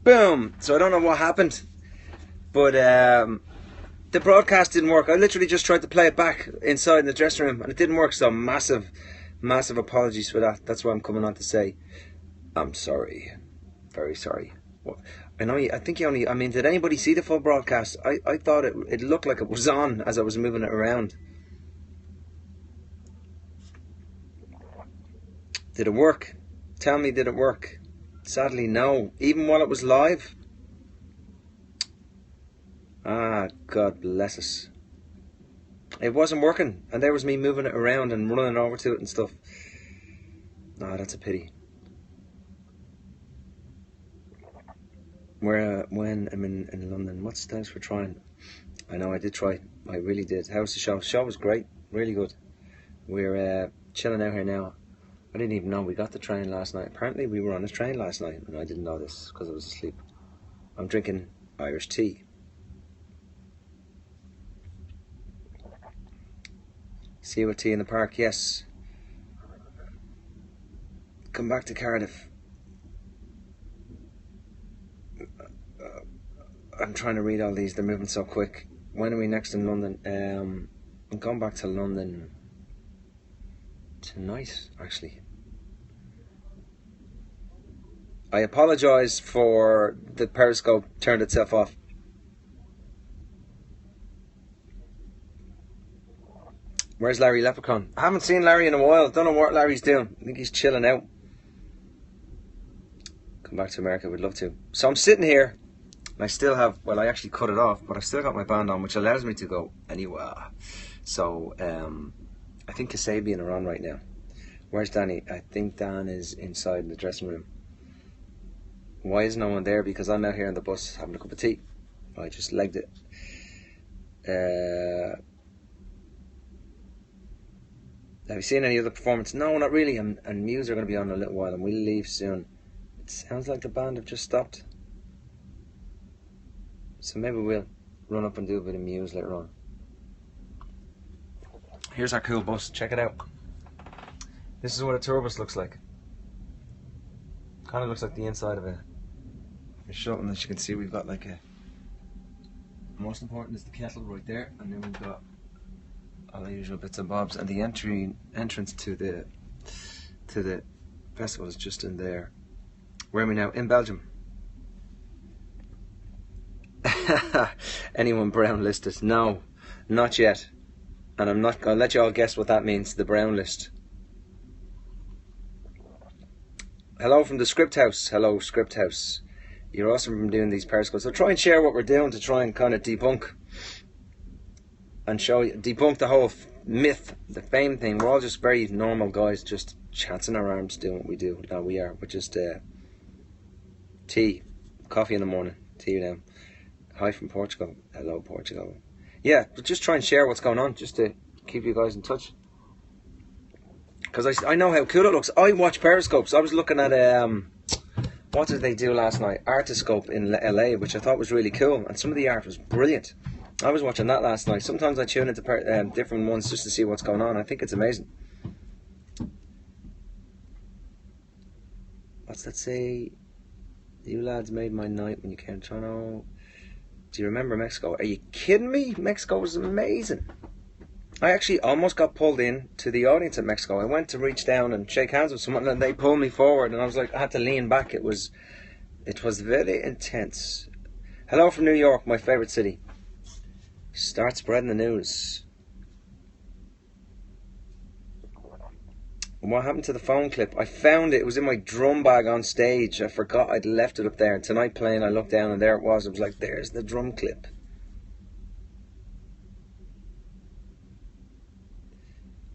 Boom! So I don't know what happened, but the broadcast didn't work. I literally just tried to play it back inside in the dressing room and it didn't work, so massive apologies for that. That's what I'm coming on to say. I'm sorry. Very sorry. I know. I think you only. I mean, did anybody see the full broadcast? I thought it looked like it was on as I was moving it around. Did it work? Tell me, did it work? Sadly, no. Even while it was live. Ah, God bless us. It wasn't working, and there was me moving it around and running over to it and stuff. Ah, that's a pity. When I'm in London, what's thanks for trying? I know I did try. I really did. How was the show? The show was great, really good. We're chilling out here now. I didn't even know we got the train last night. Apparently we were on the train last night, and I didn't know this because I was asleep. I'm drinking Irish tea. See you at tea in the park. Yes. Come back to Cardiff. I'm trying to read all these. They're moving so quick. When are we next in London? I'm going back to London tonight, actually. I apologise for the Periscope turned itself off. Where's Larry Leprechaun? I haven't seen Larry in a while. Don't know what Larry's doing. I think he's chilling out. Come back to America, we'd love to. So I'm sitting here. I still have, well, I actually cut it off, but I've still got my band on, which allows me to go anywhere. So, I think Kasabian are on right now. Where's Danny? I think Dan is inside the dressing room. Why is no one there? Because I'm out here on the bus having a cup of tea. I just legged it. Have you seen any other performance? No, not really. And Muse are going to be on in a little while, and we'll leave soon. It sounds like the band have just stopped. So maybe we'll run up and do a bit of Muse later on. Here's our cool bus. Check it out. This is what a tour bus looks like. Kind of looks like the inside of a shuttle. And as you can see, we've got like a... Most important is the kettle right there. And then we've got all the usual bits and bobs. And the entrance to the festival is just in there. Where are we now? In Belgium. Anyone brown listed? No, not yet. And I'm not going to let you all guess what that means, the brown list. Hello from the Script House. Hello, Script House. You're awesome from doing these Periscopes. So try and share what we're doing to try and kind of debunk and debunk the whole myth, the fame thing. We're all just very normal guys, just chancing our arms doing what we do. Now we are. We're just tea, coffee in the morning, tea now. Hi from Portugal. Hello, Portugal. Yeah, but just try and share what's going on, just to keep you guys in touch. Because I know how cool it looks. I watch Periscopes. I was looking at what did they do last night? Artiscope in LA, which I thought was really cool, and some of the art was brilliant. I was watching that last night. Sometimes I tune into different ones just to see what's going on. I think it's amazing. What's that say? You lads made my night when you came to Toronto. Do you remember Mexico? Are you kidding me? Mexico was amazing. I actually almost got pulled in to the audience at Mexico. I went to reach down and shake hands with someone, and they pulled me forward, and I was like, I had to lean back. It was very intense. Hello from New York, my favorite city. Start spreading the news. What happened to the phone clip? I found it. It was in my drum bag on stage. I forgot I'd left it up there. And tonight playing, I looked down and there it was. I was like, there's the drum clip.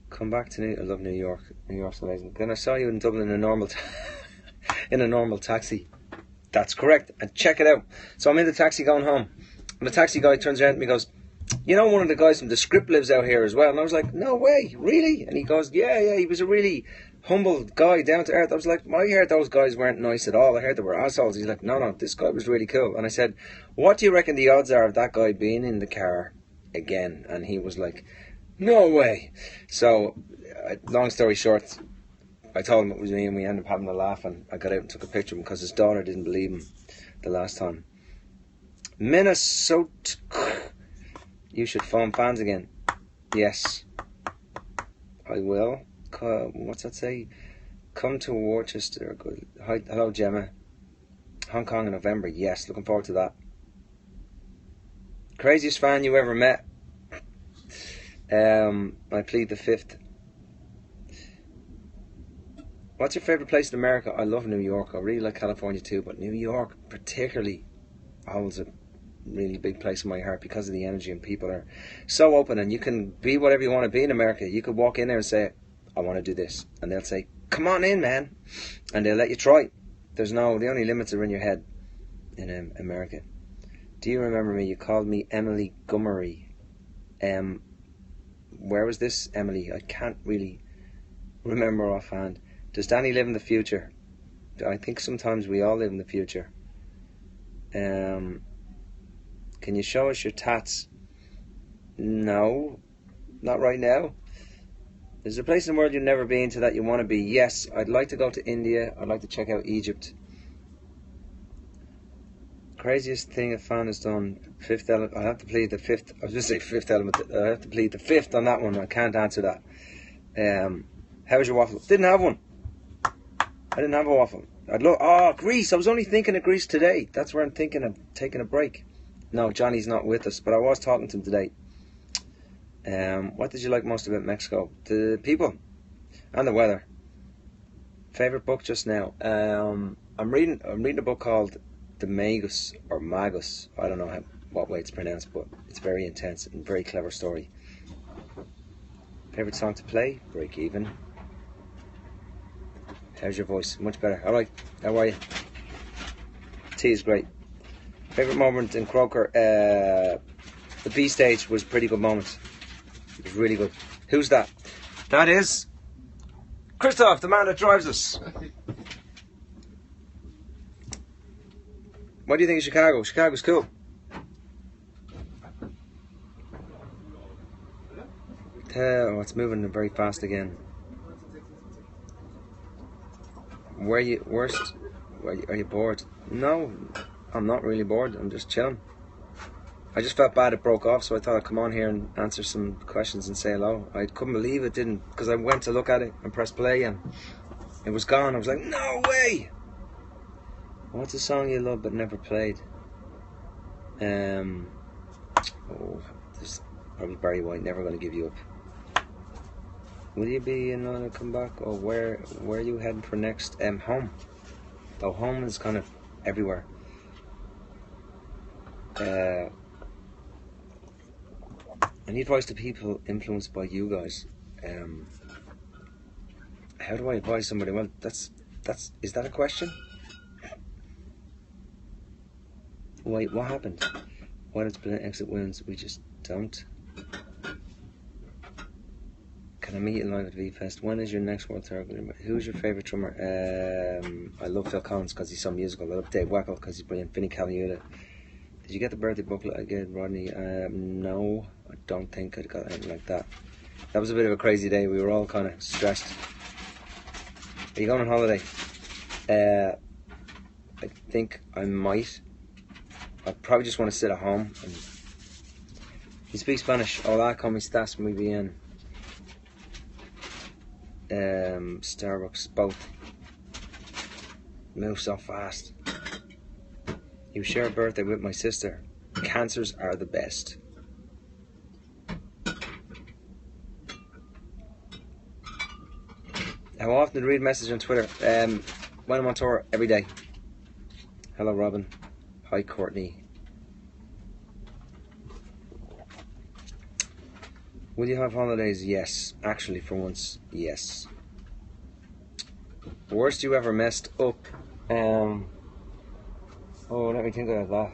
Come back to New York. I love New York. New York's amazing. Then I saw you in Dublin in a normal taxi. That's correct. And check it out. So I'm in the taxi going home. And the taxi guy turns around to me and goes, you know, one of the guys from the Script lives out here as well. And I was like, no way, really? And he goes, yeah, he was a really humble guy, down to earth. I was like, I heard those guys weren't nice at all. I heard they were assholes. He's like, no, this guy was really cool. And I said, what do you reckon the odds are of that guy being in the car again? And he was like, no way. So, long story short, I told him it was me, and we ended up having a laugh, and I got out and took a picture of him because his daughter didn't believe him. the last time. Minnesota. You should phone fans again. Yes, I will. What's that say? Come to Worcester. Good. Hi, hello, Gemma. Hong Kong in November. Yes, looking forward to that. Craziest fan you ever met? I plead the fifth. What's your favourite place in America? I love New York. I really like California too, but New York particularly holds a really big place in my heart because of the energy, and people are so open, and you can be whatever you want to be in America. You could walk in there and say, I want to do this, and they'll say, come on in, man, and they'll let you try. The only limits are in your head in America. Do you remember me? You called me Emily Gummery. Where was this, Emily? I can't really remember offhand. Does Danny live in the future? I think sometimes we all live in the future. Can you show us your tats? No, not right now. Is there a place in the world you've never been to that you want to be? Yes, I'd like to go to India. I'd like to check out Egypt. Craziest thing a fan has done. Fifth element. I have to plead the fifth. I was going to say fifth element. I have to plead the fifth on that one. I can't answer that. How was your waffle? Didn't have one. I didn't have a waffle. Greece. I was only thinking of Greece today. That's where I'm thinking of taking a break. No, Johnny's not with us, but I was talking to him today. What did you like most about Mexico? The people and the weather. Favorite book just now? I'm reading a book called The Magus or Magus. I don't know what way it's pronounced, but it's very intense and very clever story. Favorite song to play? Break Even. How's your voice? Much better. All right. How are you? Tea is great. Favorite moment in Croker? The B stage was a pretty good moment. It was really good. Who's that? That is Christoph, the man that drives us. What do you think of Chicago? Chicago's cool. It's moving very fast again. Are you bored? No, I'm not really bored. I'm just chilling. I just felt bad it broke off, so I thought I'd come on here and answer some questions and say hello. I couldn't believe it didn't, because I went to look at it and press play and it was gone. I was like, no way! What's a song you love but never played? There's probably Barry White, Never Gonna Give You Up. Will you be in on a comeback, or where are you heading for next? Home. Though home is kind of everywhere. I need advice to people influenced by you guys. How do I advise somebody? Well, is that a question? Wait, what happened? Why does Brilliant Exit wins? We just don't. Can I meet you live at V-Fest? When is your next World Tour? Who's your favourite drummer? I love Phil Collins because he's so musical. I love Dave Weckl because he's brilliant. Vinnie Colaiuta. Did you get the birthday booklet I gave Rodney? No, I don't think I got anything like that. That was a bit of a crazy day. We were all kind of stressed. Are you going on holiday? I think I might. I probably just want to sit at home. And you speak Spanish? Hola, ¿cómo estás? Muy bien. Starbucks, both. Move so fast. You share a birthday with my sister. Cancers are the best. How often do you read messages on Twitter? When I'm on tour, every day. Hello, Robin. Hi, Courtney. Will you have holidays? Yes. Actually, for once, yes. Worst you ever messed up? Let me think about that.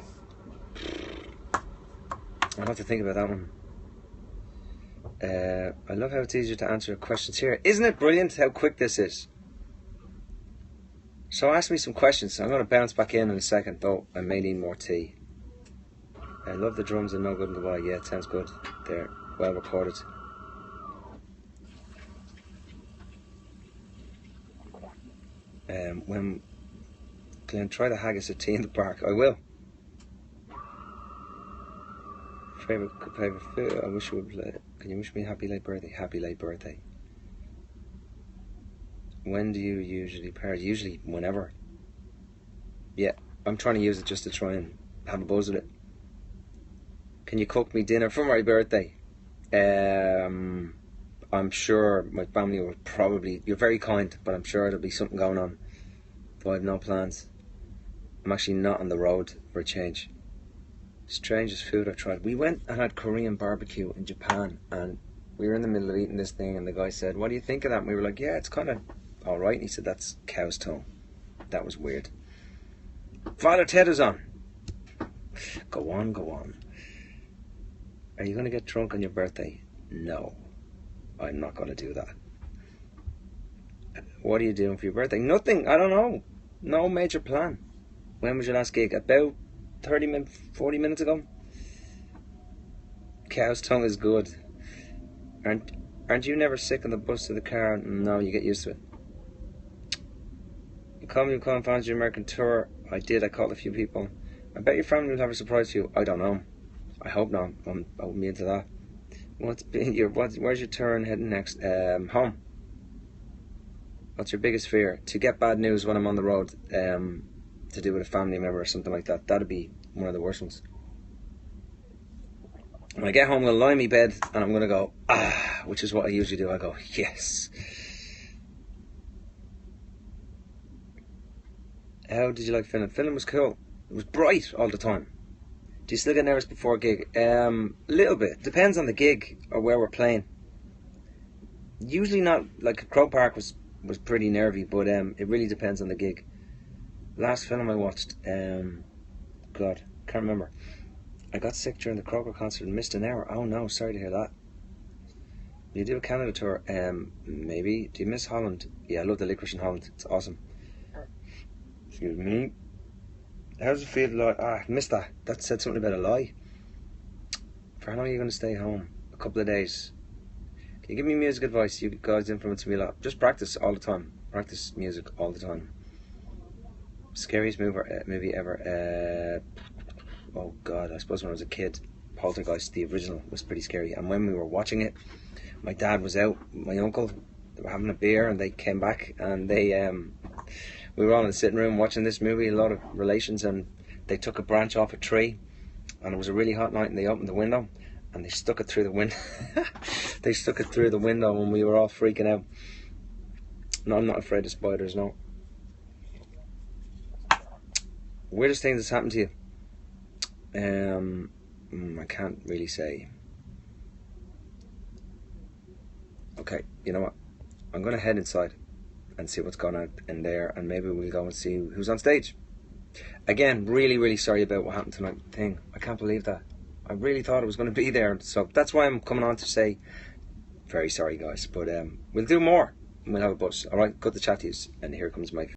I'll have to think about that one. I love how it's easier to answer questions here. Isn't it brilliant how quick this is? So ask me some questions. I'm going to bounce back in a second, though I may need more tea. I love the drums and No Good and Goodbye. Yeah, it sounds good. They're well recorded. Glenn, try the haggis at tea in the park. I will. Favorite food? I wish you would play. Can you wish me happy late birthday? Happy late birthday. When do you usually party? Usually whenever. Yeah, I'm trying to use it just to try and have a buzz with it. Can you cook me dinner for my birthday? I'm sure my family will probably... You're very kind, but I'm sure there'll be something going on. But I have no plans. I'm actually not on the road for a change. Strangest food I've tried. We went and had Korean barbecue in Japan, and we were in the middle of eating this thing, and the guy said, what do you think of that? And we were like, yeah, it's kind of alright. And he said, that's cow's tongue. That was weird. Father Ted is on. Go on, go on. Are you going to get drunk on your birthday? No, I'm not going to do that. What are you doing for your birthday? Nothing. I don't know. No major plan. When was your last gig? About 40 minutes ago. Cow's tongue is good. Aren't you never sick on the bus to the car? No, you get used to it. You called me fans of your American tour. I did. I called a few people. I bet your family will have a surprise for you. I don't know. I hope not. I wouldn't be into that. Where's your turn heading next? Home. What's your biggest fear? To get bad news when I'm on the road. To do with a family member or something like that. That'd be one of the worst ones. When I get home, I'm going to lie in my bed and I'm going to go, which is what I usually do. I go, yes. How did you like Finland? Finland was cool. It was bright all the time. Do you still get nervous before a gig? A little bit. Depends on the gig or where we're playing. Usually not. Like Crow Park was pretty nervy, but it really depends on the gig. Last film I watched, God, can't remember. I got sick during the Croker concert and missed an hour. Oh no, sorry to hear that. You do a Canada tour? Maybe. Do you miss Holland? Yeah, I love the licorice in Holland. It's awesome. Excuse me. How does it feel like... I missed that. That said something about a lie. For how long are you going to stay home? A couple of days. Can you give me music advice? You guys influence me a lot. Just practice all the time. Practice music all the time. Scariest movie ever? Oh God, I suppose when I was a kid, Poltergeist, the original, was pretty scary. And when we were watching it, my dad was out, my uncle, they were having a beer and they came back and they... we were all in the sitting room watching this movie, a lot of relations, and they took a branch off a tree and it was a really hot night and they opened the window and they stuck it through the window. They stuck it through the window and we were all freaking out. No, I'm not afraid of spiders, no. Weirdest thing that's happened to you? I can't really say. Okay, you know what? I'm going to head inside and see what's going on in there, and maybe we'll go and see who's on stage. Again, really, really sorry about what happened tonight. I can't believe that. I really thought it was going to be there, so that's why I'm coming on to say very sorry, guys. But we'll do more. We'll have a buzz. All right, good to chat to you. And here comes Mike.